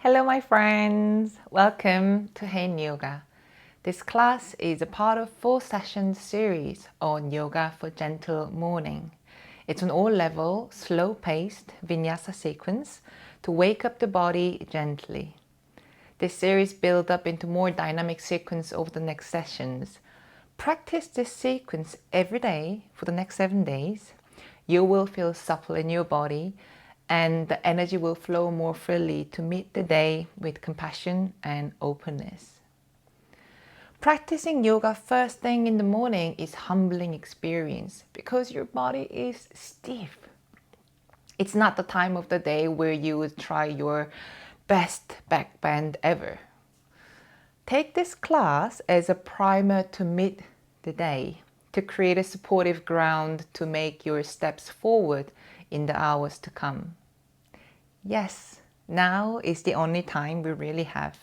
Hello my friends, welcome to Haein Yoga. This class is a part of 4-session series on yoga for gentle morning. It's an all-level, slow-paced Vinyasa sequence to wake up the body gently. This series builds up into more dynamic sequence over the next sessions. Practice this sequence every day for the next 7 days. You will feel supple in your body and the energy will flow more freely to meet the day with compassion and openness. Practicing yoga first thing in the morning is a humbling experience because your body is stiff. It's not the time of the day where you would try your best back bend ever. Take this class as a primer to meet the day, to create a supportive ground to make your steps forward in the hours to come. Yes, now is the only time we really have.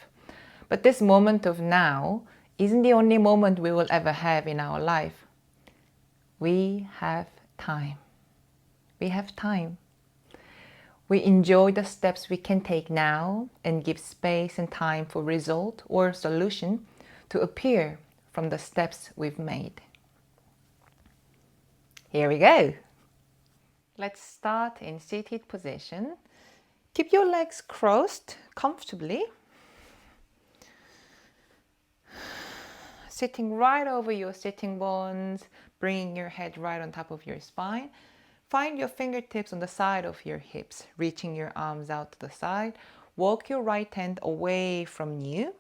But this moment of now isn't the only moment we will ever have in our life. We have time. We have time. We enjoy the steps we can take now and give space and time for result or solution to appear from the steps we've made. Here we go. Let's start in seated position. Keep your legs crossed comfortably. Sitting right over your sitting bones, bringing your head right on top of your spine. Find your fingertips on the side of your hips, reaching your arms out to the side. Walk your right hand away from you.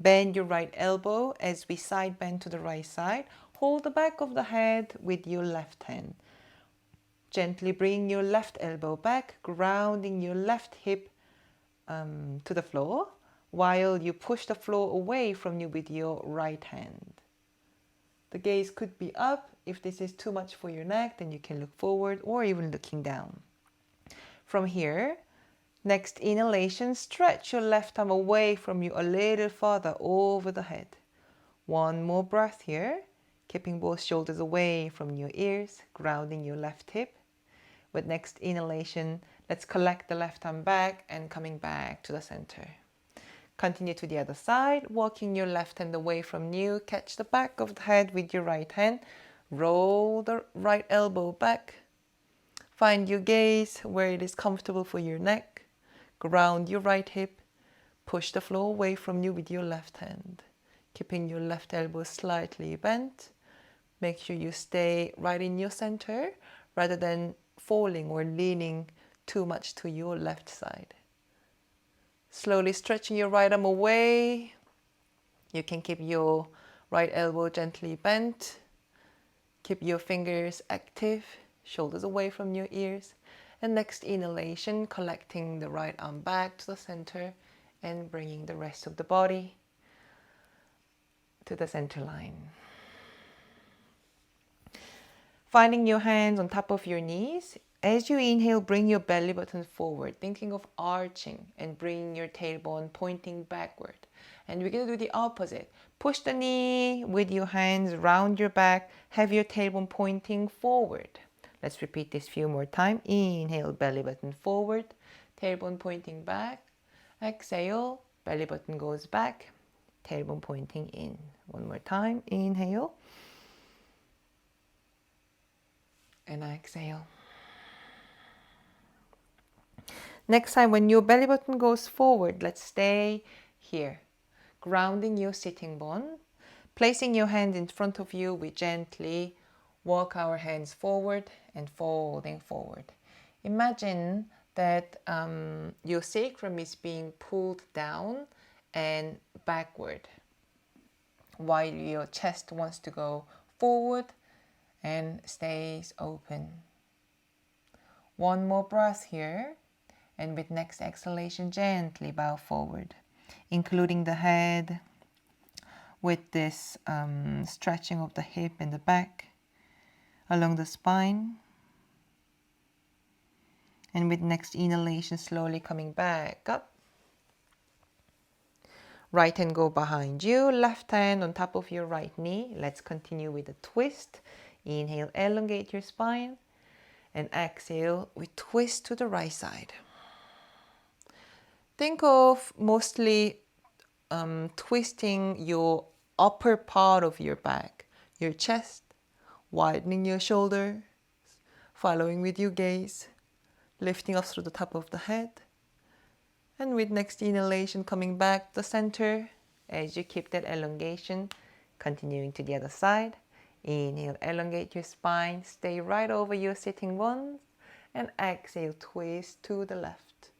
Bend your right elbow as we side bend to the right side. Hold the back of the head with your left hand. Gently bring your left elbow back, grounding your left hip to the floor while you push the floor away from you with your right hand. The gaze could be up. If this is too much for your neck, then you can look forward or even looking down. From here, next inhalation, stretch your left arm away from you a little further over the head. One more breath here, keeping both shoulders away from your ears, grounding your left hip. With next inhalation, let's collect the left arm back and coming back to the center. Continue to the other side, walking your left hand away from you. Catch the back of the head with your right hand. Roll the right elbow back. Find your gaze where it is comfortable for your neck. Ground your right hip. Push the floor away from you with your left hand. Keeping your left elbow slightly bent. Make sure you stay right in your center rather than falling or leaning too much to your left side. Slowly stretching your right arm away. You can keep your right elbow gently bent. Keep your fingers active, shoulders away from your ears. And next inhalation, collecting the right arm back to the center and bringing the rest of the body to the center line. Finding your hands on top of your knees. As you inhale, bring your belly button forward, thinking of arching and bringing your tailbone pointing backward. And we're going to do the opposite. Push the knee with your hands round your back. Have your tailbone pointing forward. Let's repeat this few more times. Inhale, belly button forward, tailbone pointing back. Exhale, belly button goes back, tailbone pointing in. One more time. Inhale. And exhale. Next time when your belly button goes forward, let's stay here. Grounding your sitting bone. Placing your hand in front of you, we gently walk our hands forward and folding forward. Imagine that your sacrum is being pulled down and backward while your chest wants to go forward and stays open. One more breath here. And with next exhalation, gently bow forward, including the head with this stretching of the hip and the back along the spine. And with next inhalation, slowly coming back up. Right hand go behind you, left hand on top of your right knee. Let's continue with a twist. Inhale, elongate your spine. And exhale, we twist to the right side. Think of mostly twisting your upper part of your back, your chest, widening your shoulders, following with your gaze, lifting up through the top of the head. And with next inhalation, coming back to the center as you keep that elongation, continuing to the other side. Inhale, elongate your spine, stay right over your sitting bones, and exhale, twist to the left.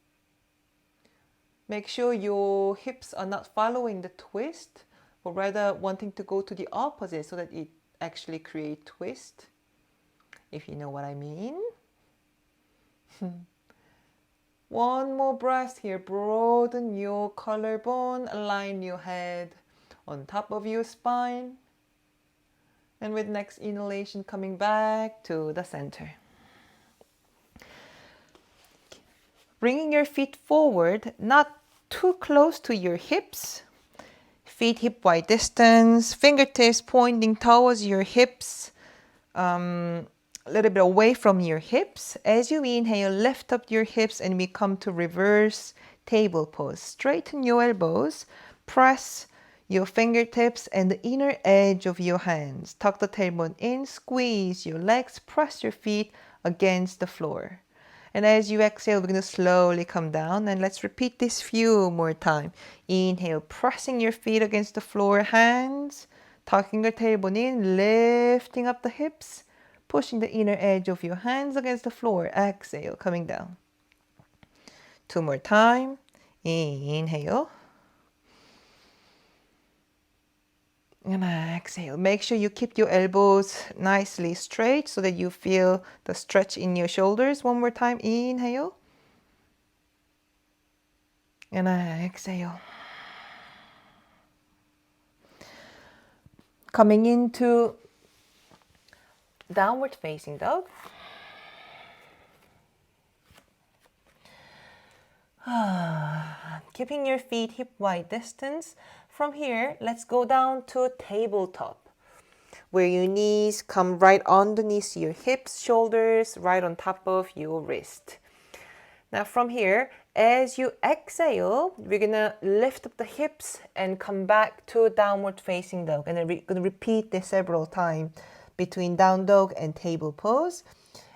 Make sure your hips are not following the twist, but rather wanting to go to the opposite so that it actually creates twist, if you know what I mean. One more breath here. Broaden your collarbone, align your head on top of your spine. And with next inhalation, coming back to the center. Bringing your feet forward, not too close to your hips. Feet hip wide distance, fingertips pointing towards your hips. A little bit away from your hips. As you inhale, lift up your hips and we come to reverse table pose. Straighten your elbows, press your fingertips and the inner edge of your hands. Tuck the tailbone in, squeeze your legs, press your feet against the floor. And as you exhale, we're going to slowly come down, and let's repeat this few more times. Inhale, pressing your feet against the floor, hands, tucking your tailbone in, lifting up the hips, pushing the inner edge of your hands against the floor. Exhale, coming down. Two more times. Inhale. And exhale. Make sure you keep your elbows nicely straight so that you feel the stretch in your shoulders. One more time. Inhale. And exhale. Coming into downward facing dog. Keeping your feet hip wide distance. From here, let's go down to tabletop, where your knees come right underneath your hips, shoulders, right on top of your wrist. Now from here, as you exhale, we're gonna lift up the hips and come back to downward facing dog. And then we're gonna repeat this several times between down dog and table pose.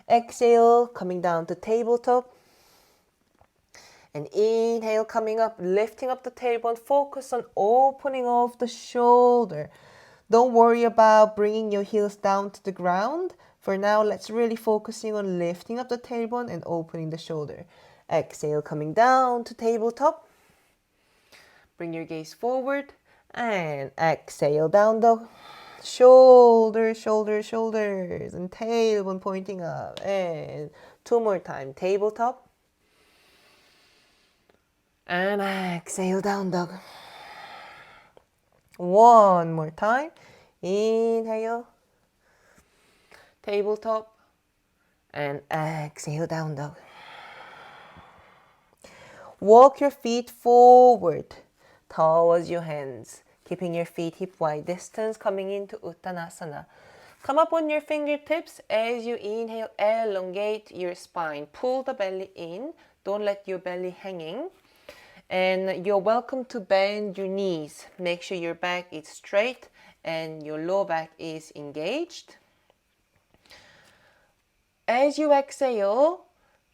Exhale, coming down to tabletop. And inhale, coming up, lifting up the tailbone. Focus on opening off the shoulder. Don't worry about bringing your heels down to the ground. For now, let's really focusing on lifting up the tailbone and opening the shoulder. Exhale, coming down to tabletop. Bring your gaze forward. And exhale, down dog. Shoulders, shoulders, shoulders. And tailbone pointing up. And two more times, tabletop. And exhale, down dog. One more time. Inhale. Tabletop. And exhale, down dog. Walk your feet forward towards your hands. Keeping your feet hip wide distance, coming into Uttanasana. Come up on your fingertips. As you inhale, elongate your spine. Pull the belly in. Don't let your belly hanging. And you're welcome to bend your knees. Make sure your back is straight and your lower back is engaged. As you exhale,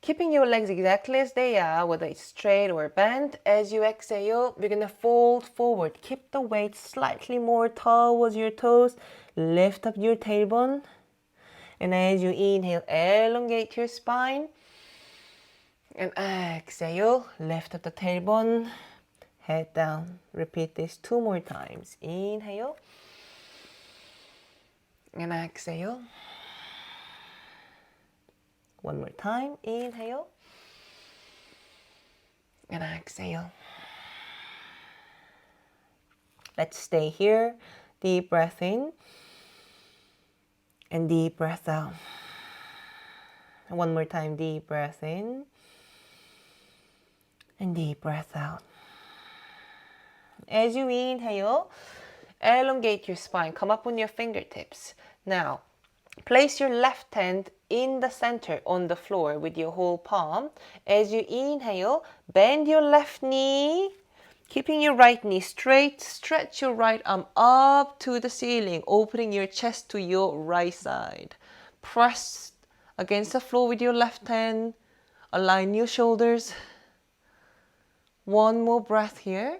keeping your legs exactly as they are, whether it's straight or bent. As you exhale, we're going to fold forward. Keep the weight slightly more towards your toes. Lift up your tailbone. And as you inhale, elongate your spine. And exhale, lift up the tailbone, head down. Repeat this two more times. Inhale. And exhale. One more time. Inhale. And exhale. Let's stay here. Deep breath in. And deep breath out. And one more time. Deep breath in. And deep breath out. As you inhale, elongate your spine. Come up on your fingertips. Now, Place your left hand in the center on the floor with your whole palm. As you inhale, bend your left knee, keeping your right knee straight. Stretch your right arm up to the ceiling, opening your chest to your right side. Press against the floor with your left hand. Align your shoulders. One more breath here.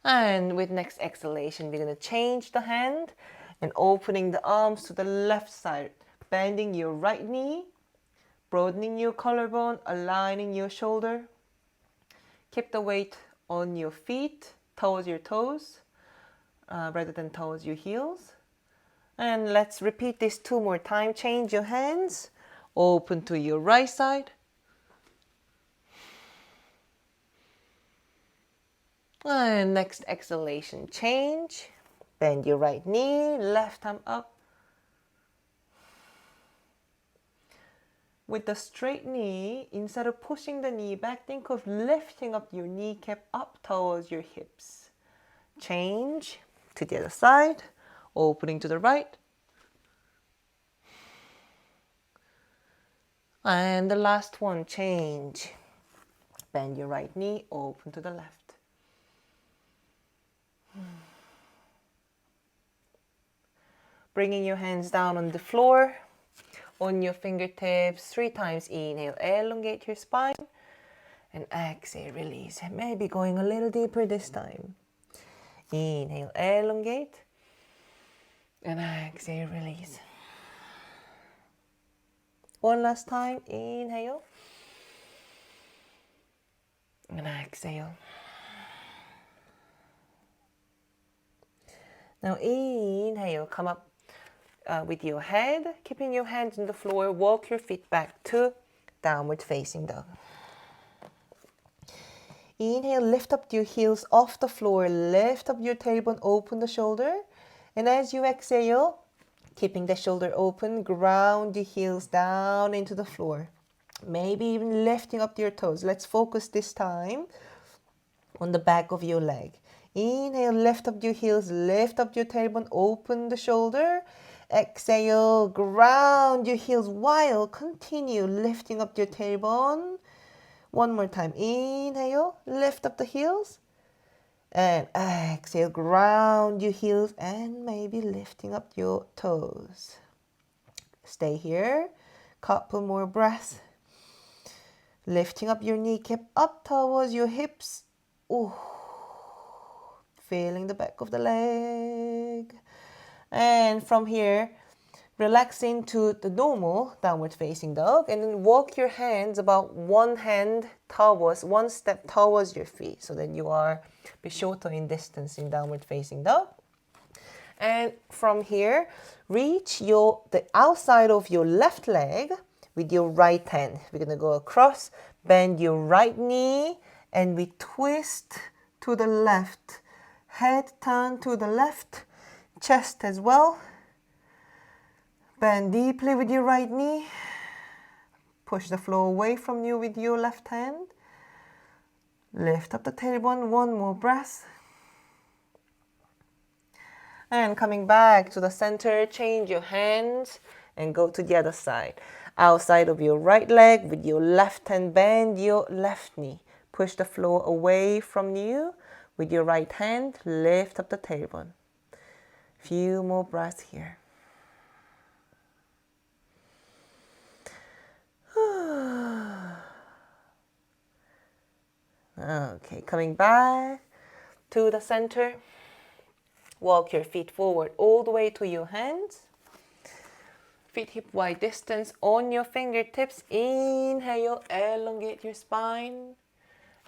And with next exhalation, we're going to change the hand and opening the arms to the left side, bending your right knee, broadening your collarbone, aligning your shoulder. Keep the weight on your feet, towards your toes, rather than towards your heels. And let's repeat this 2 more times. Change your hands, open to your right side. And next exhalation, change. Bend your right knee, left arm up. With the straight knee, instead of pushing the knee back, think of lifting up your kneecap up towards your hips. Change to the other side, opening to the right. And the last one, change. Bend your right knee, open to the left. Bringing your hands down on the floor, on your fingertips, 3 times. Inhale, elongate your spine. And exhale, release. Maybe going a little deeper this time. Inhale, elongate. And exhale, release. One last time. Inhale. And exhale. Now inhale, come up with your head, keeping your hands on the floor. Walk your feet back to downward facing dog. Inhale, lift up your heels off the floor. Lift up your tailbone, open the shoulder. And as you exhale, keeping the shoulder open, ground your heels down into the floor. Maybe even lifting up your toes. Let's focus this time on the back of your leg. Inhale, lift up your heels, lift up your tailbone, open the shoulder. Exhale, ground your heels while continue lifting up your tailbone. One more time. Inhale, lift up the heels. And exhale, ground your heels and maybe lifting up your toes. Stay here. Couple more breaths. Lifting up your kneecap up towards your hips. Ooh. Feeling the back of the leg. And from here, relax into the normal downward facing dog and then walk your hands about one step towards your feet so that you are be shorter in distance in downward facing dog. And from here, reach the outside of your left leg with your right hand. We're going to go across, bend your right knee, and we twist to the left. Head turn to the left, chest as well. Bend deeply with your right knee. Push the floor away from you with your left hand. Lift up the tailbone, one more breath. And coming back to the center, change your hands and go to the other side. Outside of your right leg with your left hand, bend your left knee. Push the floor away from you with your right hand, lift up the tailbone. Few more breaths here. Okay, coming back to the center. Walk your feet forward all the way to your hands. Feet hip wide distance on your fingertips. Inhale, elongate your spine.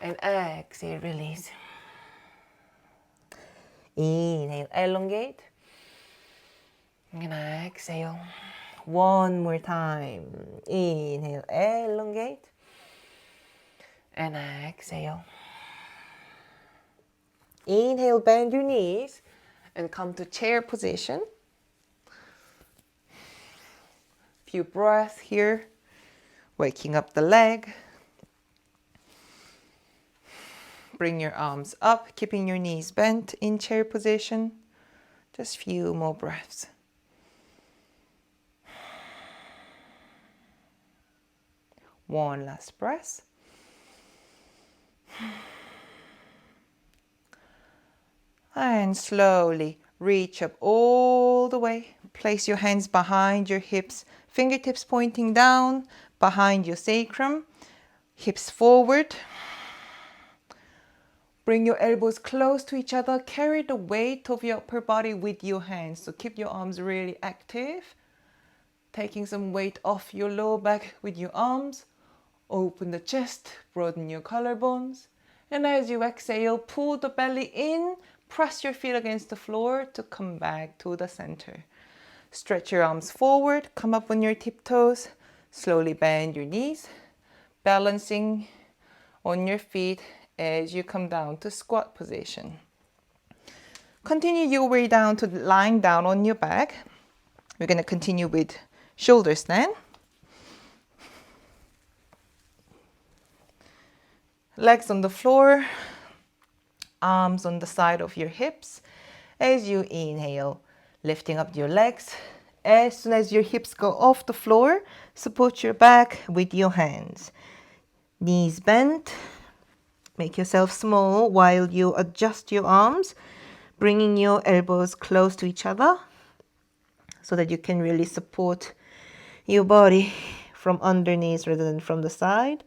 And exhale, release. Inhale, elongate. And exhale. One more time. Inhale, elongate. And exhale. Inhale, bend your knees and come to chair position. Few breaths here. Waking up the leg. Bring your arms up, keeping your knees bent in chair position. Just few more breaths. One last breath. And slowly reach up all the way. Place your hands behind your hips, fingertips pointing down, behind your sacrum, hips forward. Bring your elbows close to each other. Carry the weight of your upper body with your hands. So keep your arms really active. Taking some weight off your lower back with your arms. Open the chest, broaden your collarbones. And as you exhale, pull the belly in. Press your feet against the floor to come back to the center. Stretch your arms forward. Come up on your tiptoes. Slowly bend your knees. Balancing on your feet as you come down to squat position. Continue your way down to lying down on your back. We're going to continue with shoulder stand. Legs on the floor, arms on the side of your hips. As you inhale, lifting up your legs. As soon as your hips go off the floor, support your back with your hands. Knees bent. Make yourself small while you adjust your arms, bringing your elbows close to each other so that you can really support your body from underneath rather than from the side.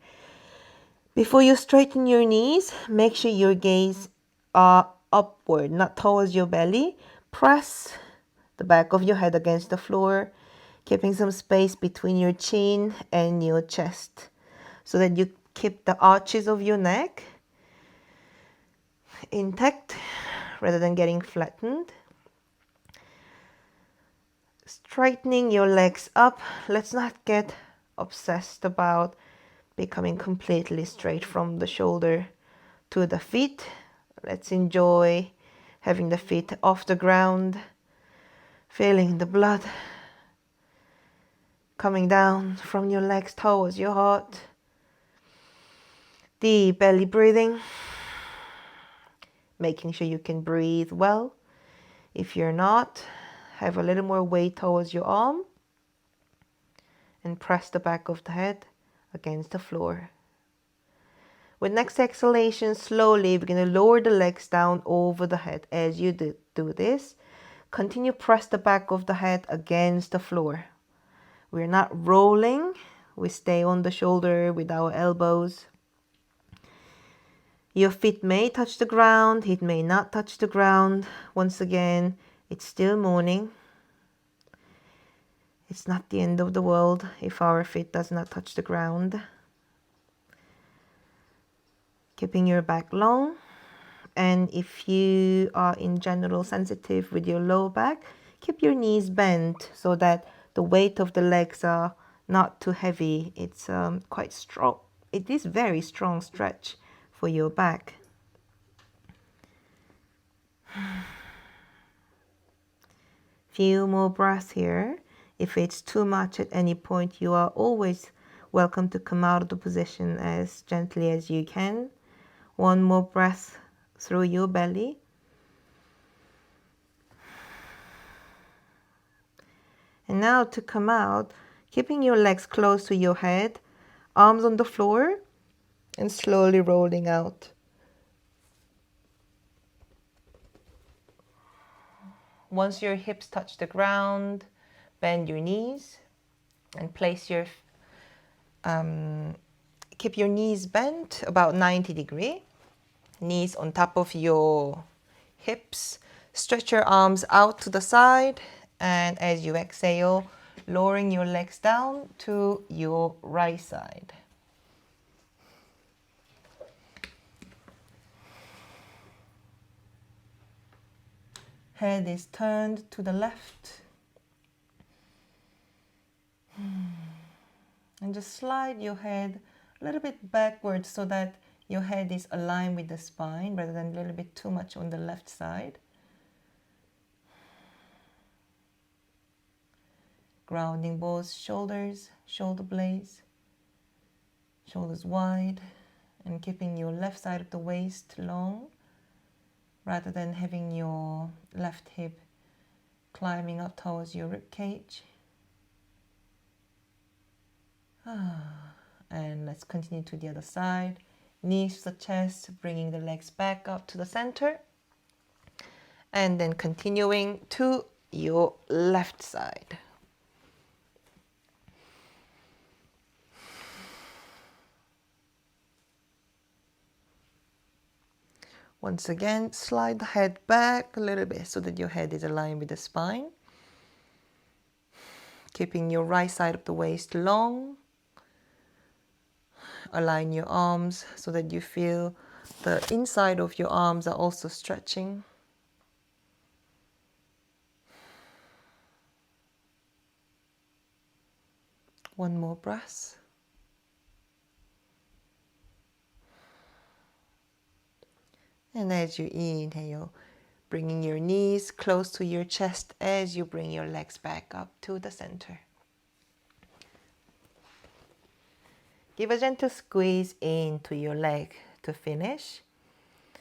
Before you straighten your knees, make sure your gaze are upward, not towards your belly. Press the back of your head against the floor, keeping some space between your chin and your chest so that you keep the arches of your neck intact rather than getting flattened. Straightening your legs up. Let's not get obsessed about becoming completely straight from the shoulder to the feet. Let's enjoy having the feet off the ground, feeling the blood coming down from your legs towards your heart. Deep belly breathing, making sure you can breathe well. If you're not, have a little more weight towards your arm and press the back of the head against the floor. With next exhalation, slowly we're going to lower the legs down over the head. As you do this, continue press the back of the head against the floor. We're not rolling. We stay on the shoulder with our elbows. Your feet may touch the ground. It may not touch the ground. Once again, it's still morning. It's not the end of the world if our feet does not touch the ground. Keeping your back long. And if you are in general sensitive with your low back, keep your knees bent so that the weight of the legs are not too heavy. It's quite strong. It is very strong stretch for your back. Few more breaths here. If it's too much at any point, you are always welcome to come out of the position as gently as you can. One more breath through your belly. And now to come out, keeping your legs close to your head, arms on the floor, and slowly rolling out. Once your hips touch the ground, bend your knees and place your, keep your knees bent about 90 degrees. Knees on top of your hips. Stretch your arms out to the side, and as you exhale, lowering your legs down to your right side. Head is turned to the left. And just slide your head a little bit backwards so that your head is aligned with the spine rather than a little bit too much on the left side. Grounding both shoulders, shoulder blades, shoulders wide, and keeping your left side of the waist long rather than having your left hip climbing up towards your rib cage. And let's continue to the other side. Knees to the chest, bringing the legs back up to the center. And then continuing to your left side. Once again, slide the head back a little bit so that your head is aligned with the spine. Keeping your right side of the waist long. Align your arms so that you feel the inside of your arms are also stretching. One more breath. And as you inhale, bringing your knees close to your chest as you bring your legs back up to the center. Give a gentle squeeze into your leg to finish. A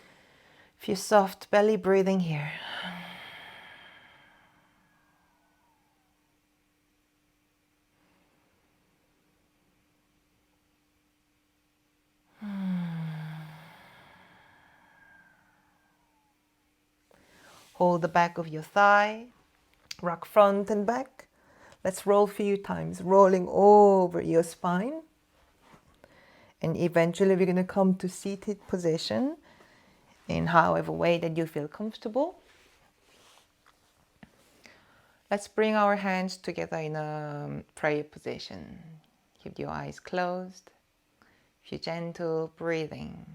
few soft belly breathing here. Hold the back of your thigh, rock front and back. Let's roll a few times, rolling over your spine. And eventually we're going to come to seated position in however way that you feel comfortable. Let's bring our hands together in a prayer position. Keep your eyes closed. A few gentle breathing.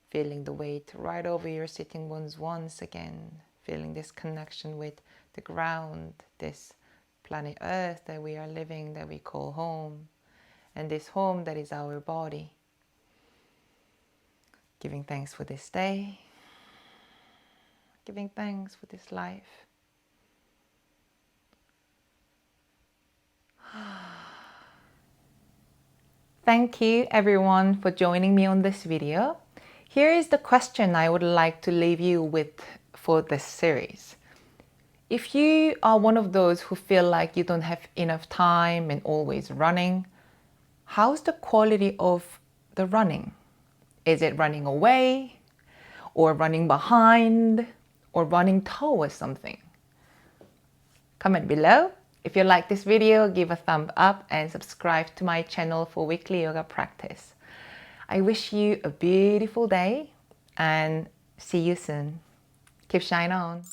Feeling the weight right over your sitting bones once again. Feeling this connection with the ground, this planet Earth that we are living, that we call home. And this home that is our body. Giving thanks for this day. Giving thanks for this life. Thank you everyone for joining me on this video. Here is the question I would like to leave you with for this series. If you are one of those who feel like you don't have enough time and always running, how's the quality of the running? Is it running away, or running behind, or running towards something? Comment below. If you like this video, give a thumb up and subscribe to my channel for weekly yoga practice. I wish you a beautiful day and see you soon. Keep shine on.